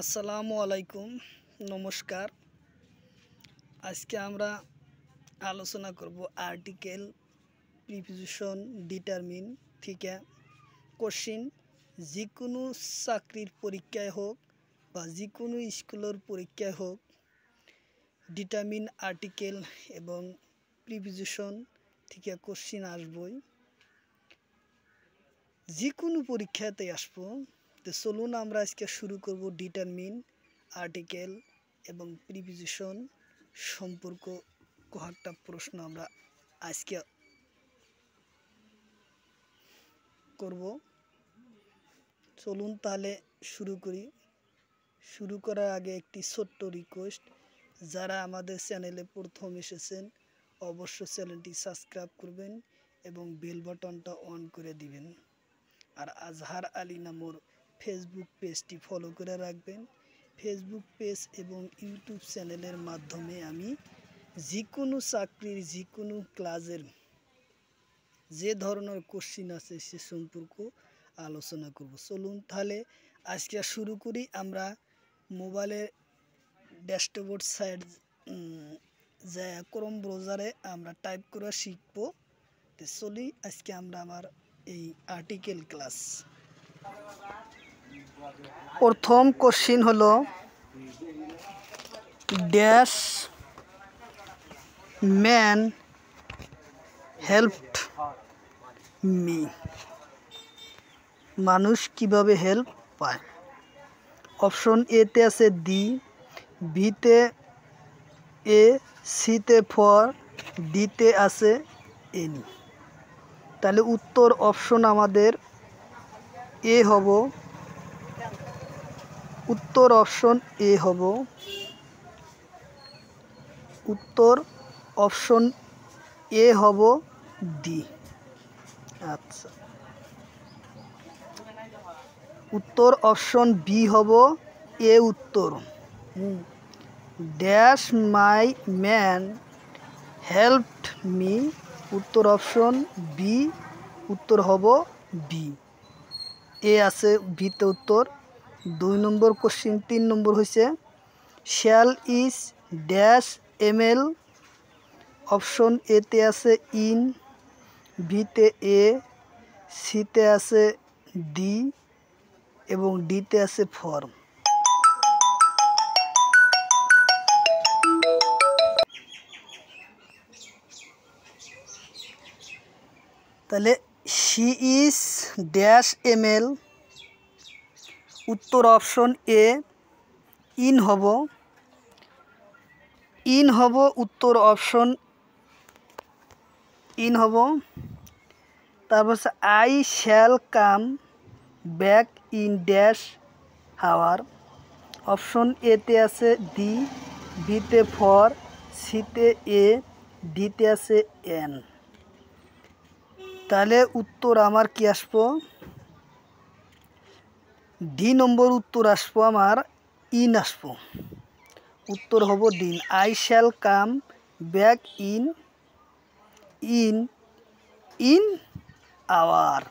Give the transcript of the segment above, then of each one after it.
আসসালামু আলাইকুম, নমস্কার। আজকে আমরা আলোচনা করব আর্টিকেল, প্রিপোজিশন, ডিটারমিন থেকে কোশ্চিন যে কোনো চাকরির পরীক্ষায় হোক বা যে কোনো স্কুলের পরীক্ষায় হোক, ডিটারমিন, আর্টিকেল এবং প্রিপোজিশন থেকে কোশ্চিন আসবই, যে কোনো পরীক্ষাতে আসবো। তো চলুন আমরা আজকে শুরু করব ডিটারমিন, আর্টিকেল এবং প্রিপোজিশন সম্পর্ক কয়েকটা প্রশ্ন আমরা আজকে করব। চলুন তাহলে শুরু করি। শুরু করার আগে একটি ছোট্ট রিকোয়েস্ট, যারা আমাদের চ্যানেলে প্রথম এসেছেন অবশ্যই চ্যানেলটি সাবস্ক্রাইব করবেন এবং বেল বাটনটা অন করে দিবেন। আর আজহার আলী নামর ফেসবুক পেজটি ফলো করে রাখবেন। ফেসবুক পেজ এবং ইউটিউব চ্যানেলের মাধ্যমে আমি যে কোনো চাকরির যে কোনো ক্লাসের যে ধরনের কোশ্চিন আছে সে সম্পর্ক আলোচনা করব। চলুন তাহলে আজকে শুরু করি। আমরা মোবাইলের ড্যাশবোর্ড সাইড যে ক্রোম ব্রাউজারে আমরা টাইপ করে শিখব। তো চলি আজকে আমরা আমার এই আর্টিকেল ক্লাস। প্রথম কোশ্চিন হলো ড্যাশ ম্যান হেল্পড মি, মানুষ কিভাবে হেল্প পায়। অপশন এতে আছে দি, বিতে এ, সিতে ফর, ডিতে আছে এনি। তাহলে উত্তর অপশন আমাদের এ হব। উত্তর অপশন এ হব। উত্তর অপশন এ হব ডি। আচ্ছা, উত্তর অপশন বি হব এ উত্তর। Dash my man helped me, উত্তর অপশন বি, উত্তর হব বি। এ আছে বিতে উত্তর। 2 নম্বর কোশ্চিন, 3 নম্বর হয়েছে shall is dash ML. Option এতে আছে ইন, বিতে এ, সিতে আছে ডি এবং ডিতে আছে ফর। তাহলে শি ইজ ড্যাশ এমএল, উত্তর অপশন এ ইন হব। ইন হব, উত্তর অপশন ইন হব। তারপর হচ্ছে I shall come back in dash hour. Option এতে আছে দি, বিতে ফর, সিতে এ, ডিতে আছে এন। তাহলে উত্তর আমার কি আসবো? ডি নম্বর উত্তর আসবো আমার ইন আসবো। উত্তর হব দিন। I shall come back in in in hour.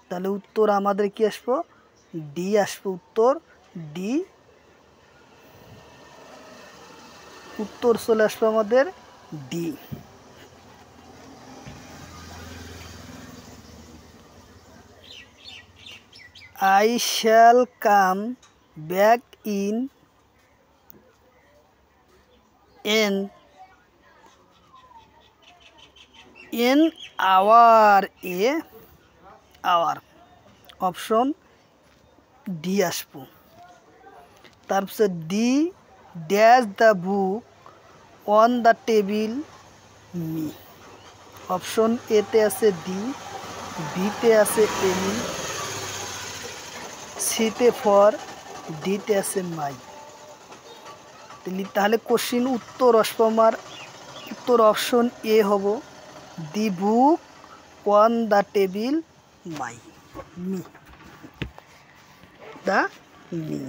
তাহলে উত্তর আমাদের কি আসবো? ডি আসবো। উত্তর ডি। উত্তর চলে আসবো আমাদের D. I shall come back in hour, a hour। Option D আসবো। তারপরে D dash the book on the table me. Option এতে আছে ডি, বিতে আছে এনি, সিতে ফর, ডিতে আছে মাই। তাহলে কোশ্চিন উত্তর আসবো আমার, উত্তর অপশন এ হব the book on the table my me, the me.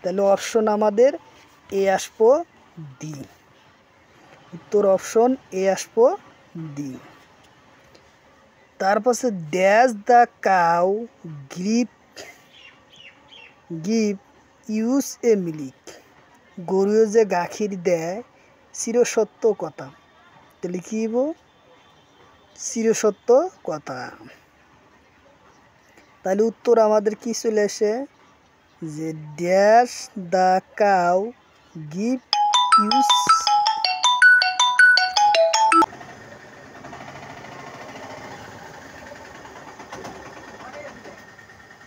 তাহলে অপশন আমাদের এ আসবো ডি। উত্তর অপশন এ আসবো ডি। তারপর dash the cow give us a milk, গরুয়ে যে গাখীর দেয় চিরসত্য কথা। তাহলে কি হইব? চিরসত্য কথা। তাহলে উত্তর আমাদের কি চলে আসে যে dash the cow give use.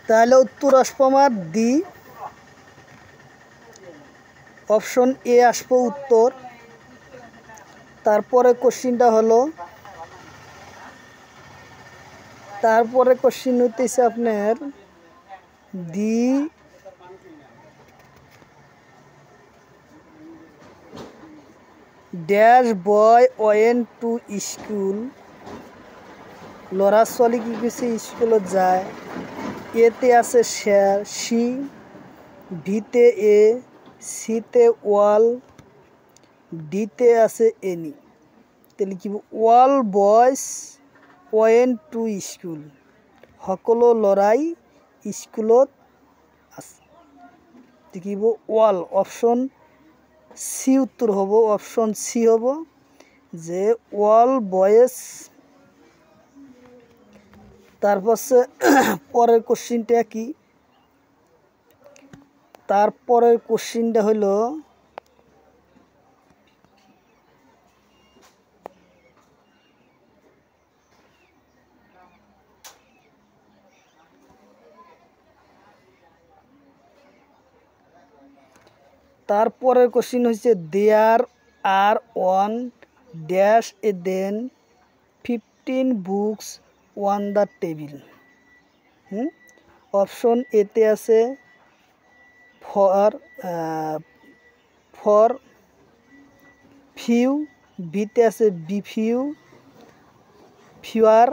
তাহলে উত্তর আসবো আমার ডি, অপশন এ আসবো উত্তর। তারপরে কোশ্চিনটা হলো, তারপরে কোশ্চিন হইতেছে আপনার the dash boy went to school, ল'ৰা ছোৱালী কি কৈছে স্কুলত যায়। এতে আছে শেয়ার সি, ভিতে এ, সিতে ওয়াল, ডিতে আছে এনি। তাহলে কি ওয়াল বয়স ওয়েন টু স্কুল, সকলো ল'ৰাই স্কুলত আছে। কি ওয়াল, অপশন সি উত্তর হব, অপশন সি হব যে ওয়াল বয়েস। তারপর পরের কোশ্চিনটা কি, তারপরের কোশ্চিনটা হলো তারপরের কোশ্চিন হচ্ছে there are one dash a then 15 books on the table. Option এতে আছে ফর ফর ফিউ, বিতে আছে বি ফিউ ফিউয়ার,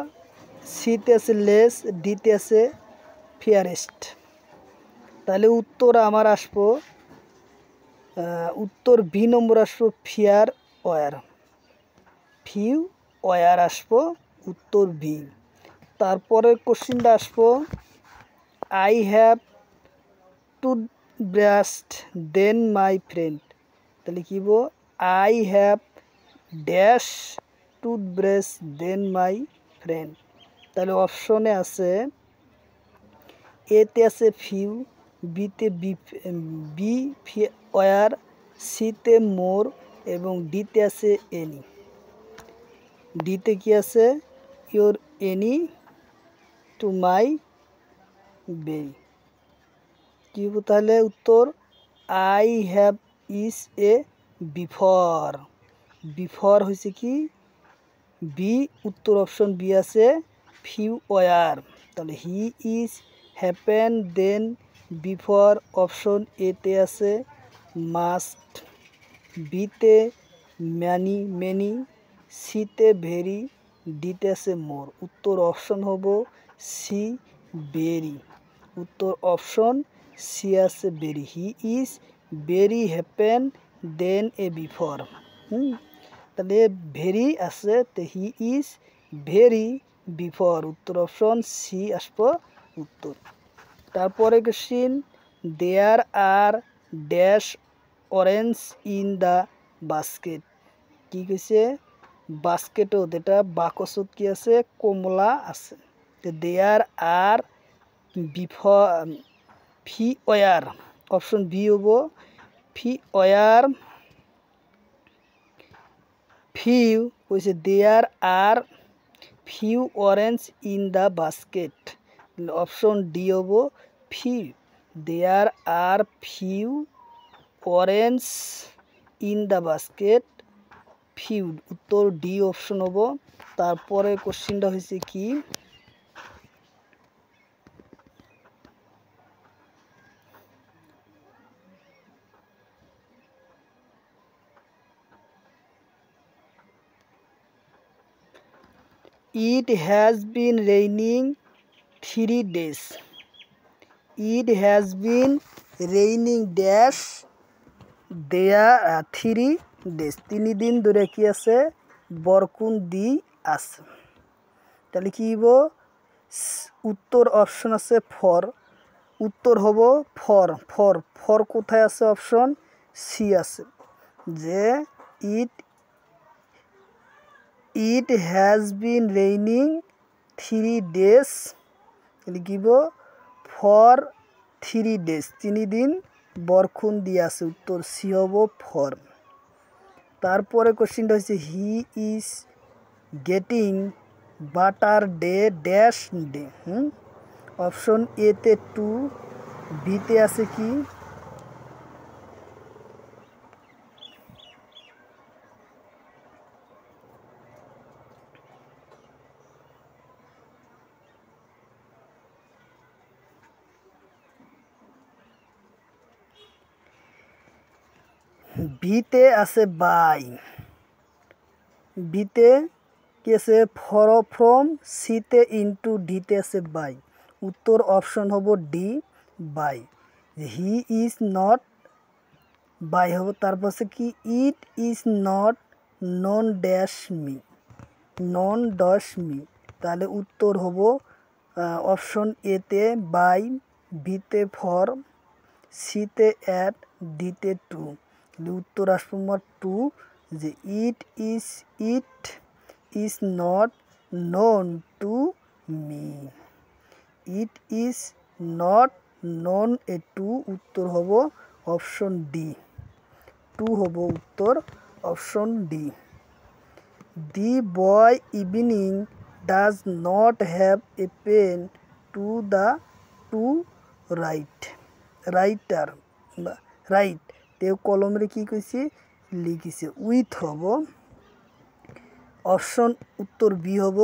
সিতে আছে লেস, ডিতে আছে ফিয়ারেস্ট। তাহলে উত্তর আমার আসবো উত্তর বি নম্বর আসবো ফিয়ার ওয়ার, ফিউ ওয়ার আসবো উত্তর বি। তারপরে কোশ্চিনটা আসবো I have toothbrushed then my friend. তাহলে কি বো I have dash toothbrush then my friend. তাহলে অপশনে আছে এতে আছে ফিউ, বিতে বি ওয়ার, সিতে মোর এবং ডিতে আছে এনি। ডিতে কি আছে your any to my very. কি তাহলে উত্তর I have is a before, before হয়েছে কি বি, উত্তর অপশন বি আছে ফিউ ওয়ার। তাহলে he is happen then before, option এতে আছে মাস্ট, বিতে ম্যানি মেনি, সিতে ভেরি, ডিতে আছে মোর। উত্তর অপশন হব সি বেরি, উত্তর অপশন সি আছে very. He is very happen then a before. তাহলে ভেরি আছে, তো হি ইজ ভেরি বিফর, উত্তর অপশন সি আসবো উত্তর। তারপরে question there are dash orange in the basket. কি কইছে বাস্কেটও যেটা বাকসত কি আছে কমলা আছে। There are fewer, option B হব ফি ওয়ার ফিউ, কইছে there are few orange in the basket, option D হব few, there are few orange in the basket few, উত্তর ডি অপশন হব। তারপরে কোশ্চিনটা হয়েছে কি It has been raining 3 days. It has been raining dash there 3 days. 3 দিন ধরে কি আছে বরকুন দি আছে। তাহলে কি হইব উত্তর অপশন আছে ফর, উত্তর হব ফর ফর ফর কোথায় আছে অপশন সি আছে যে it it has been raining 3 days লিখিব ফর 3 days 3 দিন বরখুন দিয়ে আছে উত্তর সি হব ফর তারপরে কোশ্চেনটা হচ্ছে he is getting butter day dash day option A তে 2 বিতে আছে কি বিতে আছে বাই বিতে কি আছে ফর ফ্রম সিতে ইনটু ডিতে আছে বাই উত্তর অপশন হব D by he is not by হব তারপর আছে কি it is not none dash me none dash me তাহলে উত্তর হব অপশন এতে বাই বিতে ফর সিতে অ্যাট ডিতে 2 উত্তর আসবে আমার 2 যে it is not known to me it is not known এ 2 উত্তর হব অপশন ডি 2 হব উত্তর option D the boy evening does not have a pen to write তেও কলমরে কি কইছে লিখিছে উইথ হব অপশন উত্তর বি হব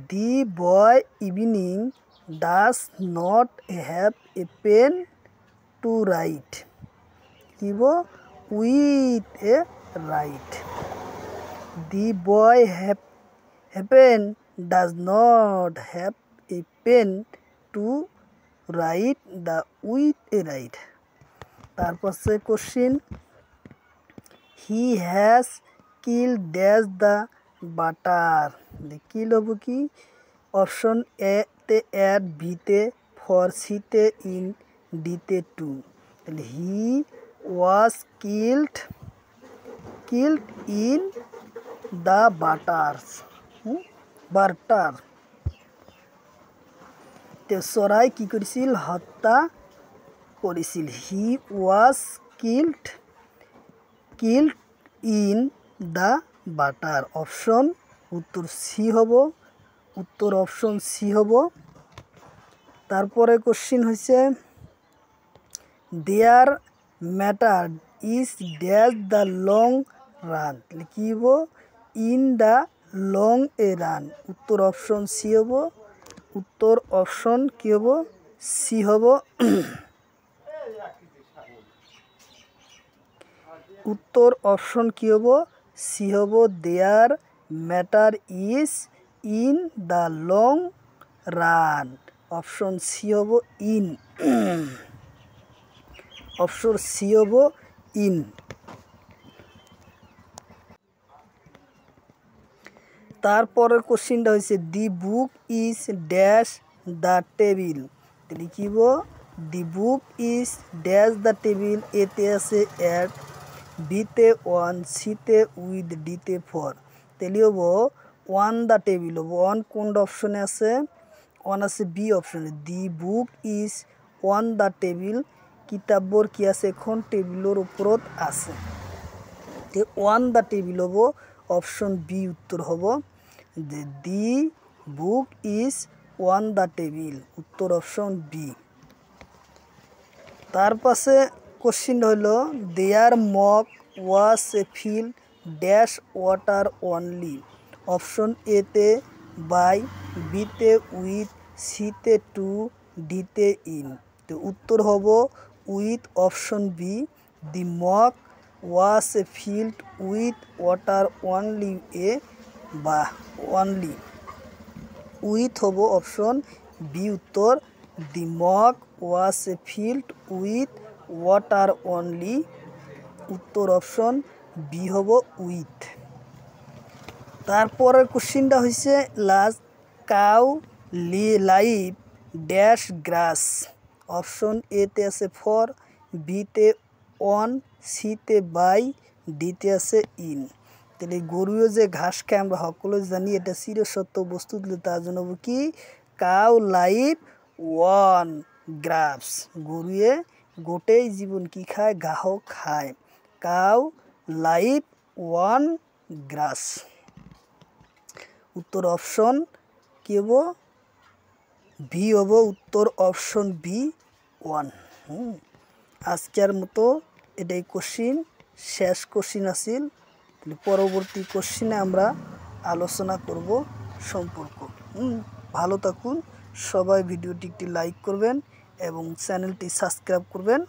the boy evening does not have a pen to write কিব with a write the boy happen does not have a pen to write the with a write তারপর সে question he has kill dash the battle kill হব কি option A তে at বিতে for সিতে in ডিতে 2 তাহলে he was killed in the battle তে সরাই কি করেছিল হত্যা করেছিল he was killed in the battle option উত্তর সি হব উত্তর অপশন সি হব তারপরে কোশ্চিন হয়েছে there matter is dash the long run লিখিব in the long a run উত্তর অপশন সি হব উত্তর অপশন কি হব সি হব উত্তর অপশন কি হব সি হব there matter is in the long run option C হব ইন অপশন সি হব ইন তারপরের কোশ্চিনটা হয়েছে the book is dash the table লিখিব the book is dash the table এতে আছে অ্যাট বিতে 1 সিতে উইথ ডিতে 4 তাহলে হব 1 দ্য টেবিল হব 1 কোন অপশনে আছে 1 আছে বি অপশনে the book is 1 the table কিতাবর কি আছে এখন টেবিলের উপরত আছে 1 দ্য টেবিল হব অপশন বি উত্তর হব যে the book is 1 the table উত্তর অপশন বি তার পাশে কোশ্চিন হইল there mug was a fill dash water only option এতে বাই বিতে উইথ সিতে 2 ডিতে ইন তো উত্তর হব with option B the mug was a filled with water only a বা অনলি উইথ হব অপশন বি উত্তর the mug was a filled with water only উত্তর অপশন বি হব উইথ তারপরের কোশ্চিনটা হয়েছে last cow live dash grass option এতে আছে ফর, বিতে অন, সিতে বাই, ডিতে আছে ইন। তাহলে গরুও যে ঘাস খায় আমরা সকলে জানি, এটা চিরসত্য বস্তু, তার জন্য কি কাউ লাইভ ওয়ান গ্রাস। গরুয়ে গোটেই জীবন কি খায়, ঘাহ খায়। কাউ লাইভ ওয়ান গ্রাস। উত্তর অপশন কি হবো, বি হবো উত্তর অপশন বি 1। আজকের মতো এটাই কোশ্চিন, শেষ কোশ্চিন আছিল। পরবর্তী কোশ্চিনে আমরা আলোচনা করব সম্পর্ক। ভালো থাকুন সবাই, ভিডিওটি একটি লাইক করবেন এবং চ্যানেলটি সাবস্ক্রাইব করবেন।